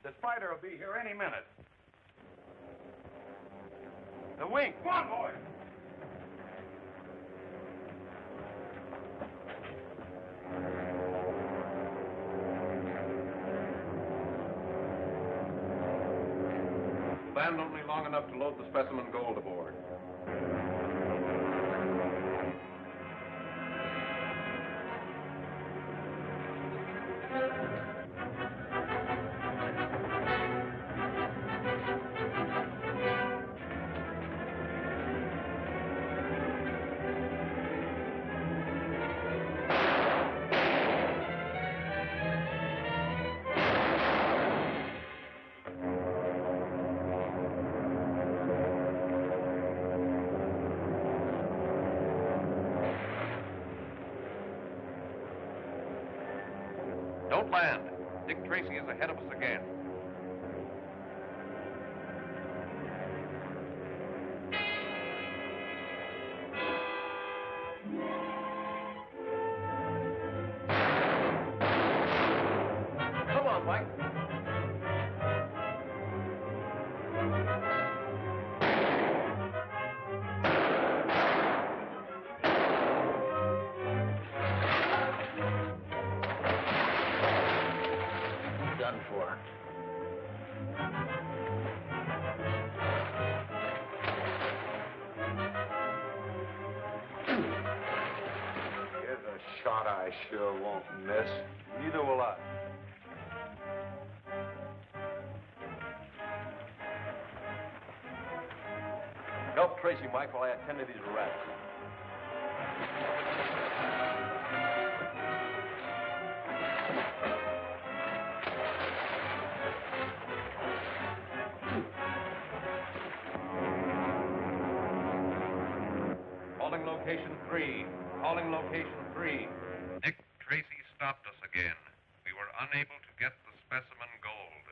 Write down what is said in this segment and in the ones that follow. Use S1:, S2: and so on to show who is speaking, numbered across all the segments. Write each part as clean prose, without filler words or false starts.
S1: The spider will be here any minute. The wing. Come on, boy.
S2: Land only long enough to load the specimen gold aboard. Don't land. Dick Tracy is ahead of us again. Come on, Mike.
S3: Done for.
S1: Here's a shot I sure won't miss. Neither will I.
S2: Help Tracy, Mike, while I attend to these rats. Calling location 3. Calling location 3. Dick Tracy stopped us again. We were unable to get the specimen gold.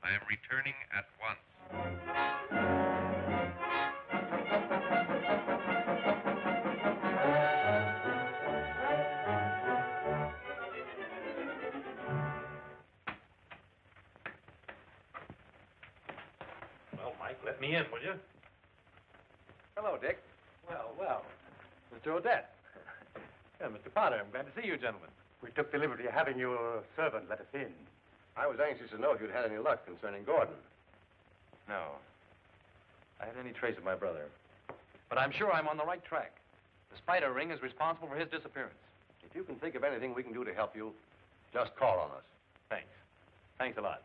S2: I am returning at once.
S4: Well, Mike, let me in, will you?
S2: Hello, Dick.
S4: Well. Mr. Odette. Yeah, Mr. Potter, I'm glad to see you, gentlemen. We took the liberty of having your servant let us in.
S2: I was anxious to know if you'd had any luck concerning Gordon.
S4: No. I haven't any trace of my brother. But I'm sure I'm on the right track. The spider ring is responsible for his disappearance.
S2: If you can think of anything we can do to help you, just call on us.
S4: Thanks. Thanks a lot.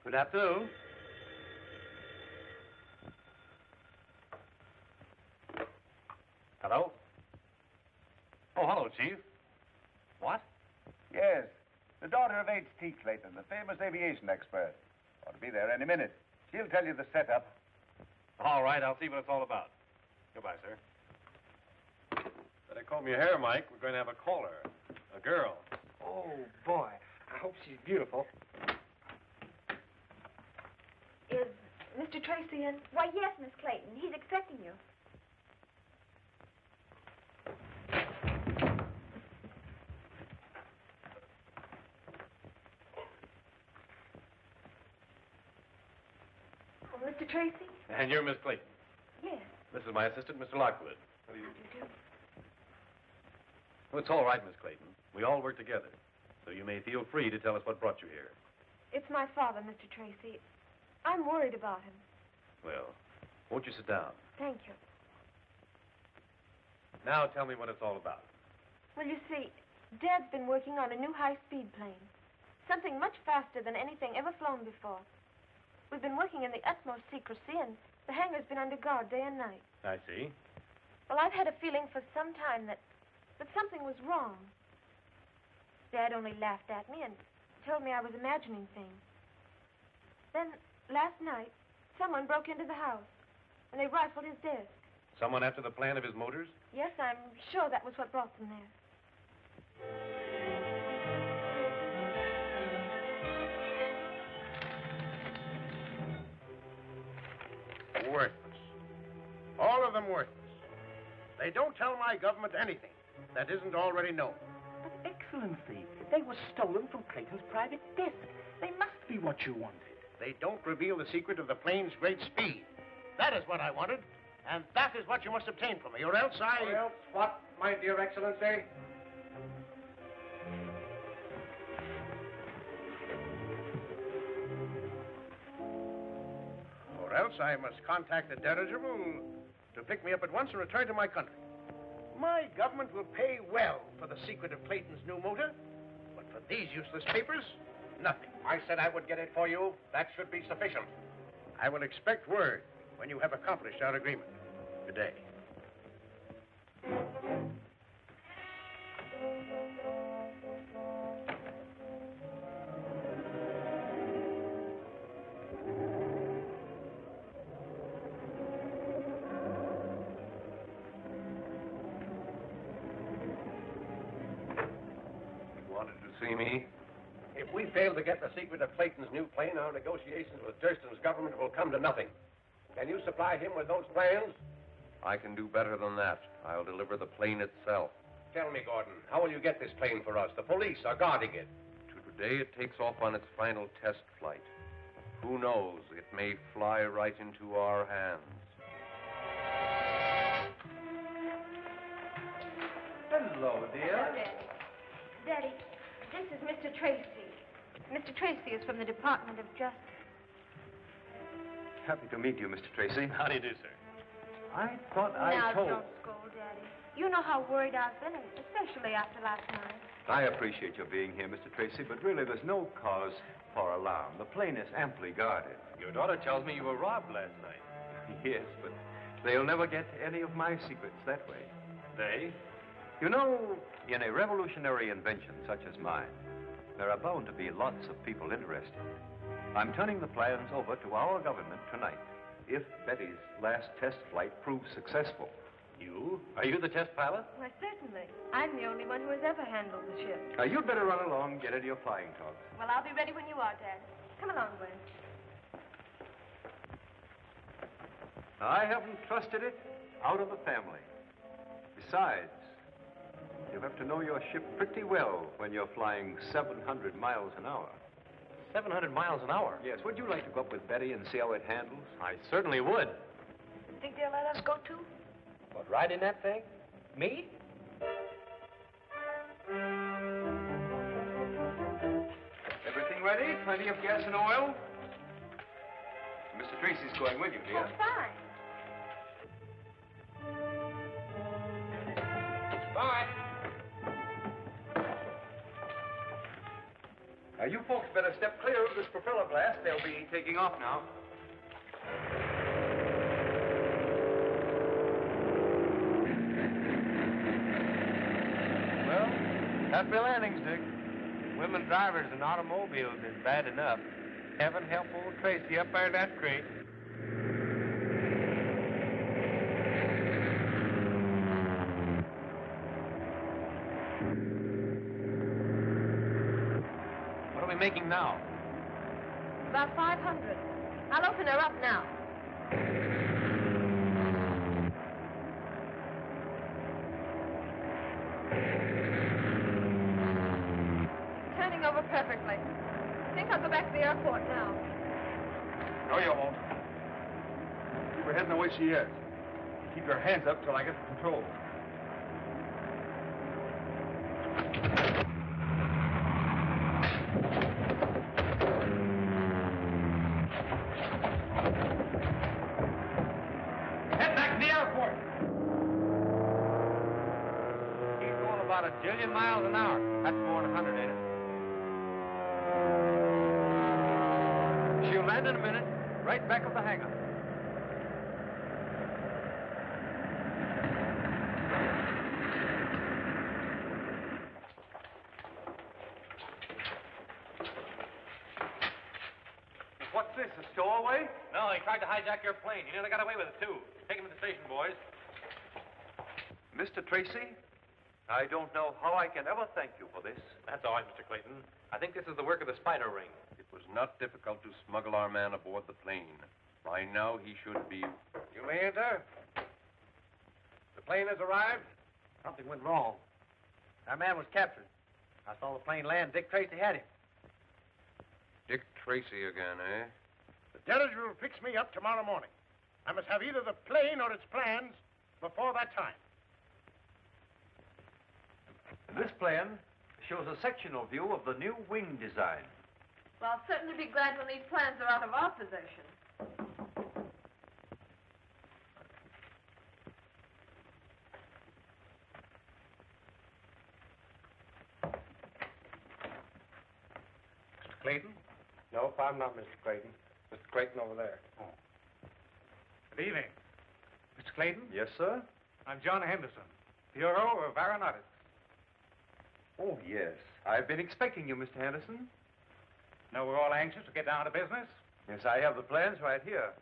S4: Good afternoon. Hello? Oh, hello, Chief. What?
S5: Yes, the daughter of H.T. Clayton, the famous aviation expert. Ought to be there any minute. She'll tell you the setup.
S4: All right, I'll see what it's all about. Goodbye, sir. Better comb your hair, Mike. We're going to have a caller. A girl.
S6: Oh, boy. I hope she's beautiful.
S7: Is Mr. Tracy in? Why, yes, Miss Clayton. He's expecting you. Oh, Mr. Tracy?
S4: And you're Miss Clayton.
S7: Yes.
S4: This is my assistant, Mr. Lockwood.
S7: How do you do?
S4: Oh, it's all right, Miss Clayton. We all work together. So you may feel free to tell us what brought you here.
S7: It's my father, Mr. Tracy. I'm worried about him.
S4: Well, won't you sit down?
S7: Thank you.
S4: Now tell me what it's all about.
S7: Well, you see, Dad's been working on a new high-speed plane. Something much faster than anything ever flown before. We've been working in the utmost secrecy, and the hangar's been under guard day and night.
S4: I see.
S7: Well, I've had a feeling for some time that something was wrong. Dad only laughed at me and told me I was imagining things. Then, last night, someone broke into the house, and they rifled his desk.
S4: Someone after the plan of his motors?
S7: Yes, I'm sure that was what brought them there.
S8: Worthless. All of them worthless. They don't tell my government anything that isn't already known.
S6: But, Excellency, they were stolen from Clayton's private desk. They must be what you wanted.
S8: they don't reveal the secret of the plane's great speed. That is what I wanted, and that is what you must obtain from me, or else I...
S6: Or else what, my dear Excellency?
S8: Or else I must contact the dirigible to pick me up at once and return to my country. My government will pay well for the secret of Clayton's new motor, but for these useless papers, nothing.
S6: I said I would get it for you. That should be sufficient.
S8: I will expect word when you have accomplished our agreement. Good day.
S2: See me?
S6: If we fail to get the secret of Clayton's new plane, our negotiations with Durston's government will come to nothing. Can you supply him with those plans?
S2: I can do better than that. I'll deliver the plane itself.
S6: Tell me, Gordon, how will you get this plane for us? The police are guarding it.
S2: Today it takes off on its final test flight. Who knows? It may fly right into our hands.
S4: Hello, dear.
S7: Daddy, this is Mr. Tracy. Mr. Tracy is from the Department of Justice.
S1: Happy to meet you, Mr. Tracy.
S4: How do you do, sir?
S1: I thought
S7: Now, don't scold, Daddy. You know how worried I've been, especially after last night.
S1: I appreciate your being here, Mr. Tracy, but really there's no cause for alarm. The plane is amply guarded.
S4: Your daughter tells me you were robbed last night.
S1: Yes, but they'll never get any of my secrets that way.
S4: They?
S1: You know, in a revolutionary invention such as mine, there are bound to be lots of people interested. I'm turning the plans over to our government tonight, if Betty's last test flight proves successful.
S4: You? Are you the test pilot?
S7: Why, certainly. I'm the only one who has ever handled the ship.
S1: You'd better run along and get into your flying togs.
S7: Well, I'll be ready when you are, Dad. Come along, Gwen.
S1: I haven't trusted it out of the family. Besides, you have to know your ship pretty well when you're flying 700 miles an hour.
S4: 700 miles an hour?
S1: Yes, would you like to go up with Betty and see how it handles?
S4: I certainly would.
S7: Think they'll let us go, too?
S6: What, ride in that thing? Me?
S1: Everything ready? Plenty of gas and oil? Mr. Tracy's going with you, dear.
S7: Oh, fine.
S6: Bye.
S1: You folks better step clear of this propeller blast. They'll be taking off now.
S6: Well, happy landings, Dick. Women drivers in automobiles is bad enough. Heaven help old Tracy up there in that crate.
S4: What are we making now?
S7: About 500. I'll open her up now. Turning over perfectly. I think I'll go back to the airport now.
S5: No, you won't. Keep her heading the way she is. Keep your hands up till I get the control.
S6: Head back to the airport. Keep going about 1 jillion miles an hour. That's more than 100, ain't it?
S1: She'll land in a minute, right back of the hangar. What's this, a stowaway?
S4: No, he tried to hijack your plane. He nearly got away with it, too. Take him to the station, boys.
S1: Mr. Tracy, I don't know how I can ever thank you for this.
S4: That's all right, Mr. Clayton. I think this is the work of the spider ring.
S2: It was not difficult to smuggle our man aboard the plane. By now, he should be...
S8: You may enter. The plane has arrived.
S6: Something went wrong. Our man was captured. I saw the plane land. Dick Tracy had him.
S2: Dick Tracy again, eh?
S8: The dirigible will fix me up tomorrow morning. I must have either the plane or its plans before that time.
S1: This plan shows a sectional view of the new wing design.
S9: Well, I'll certainly be glad when these plans are out of our possession.
S8: Mr. Clayton?
S6: Nope, I'm not Mr. Clayton. Mr. Clayton over there.
S8: Oh. Good evening. Mr. Clayton?
S1: Yes, sir?
S8: I'm John Henderson, Bureau of Aeronautics.
S1: Oh, yes. I've been expecting you, Mr. Henderson.
S8: Know we're all anxious to get down to business?
S1: Yes, I have the plans right here.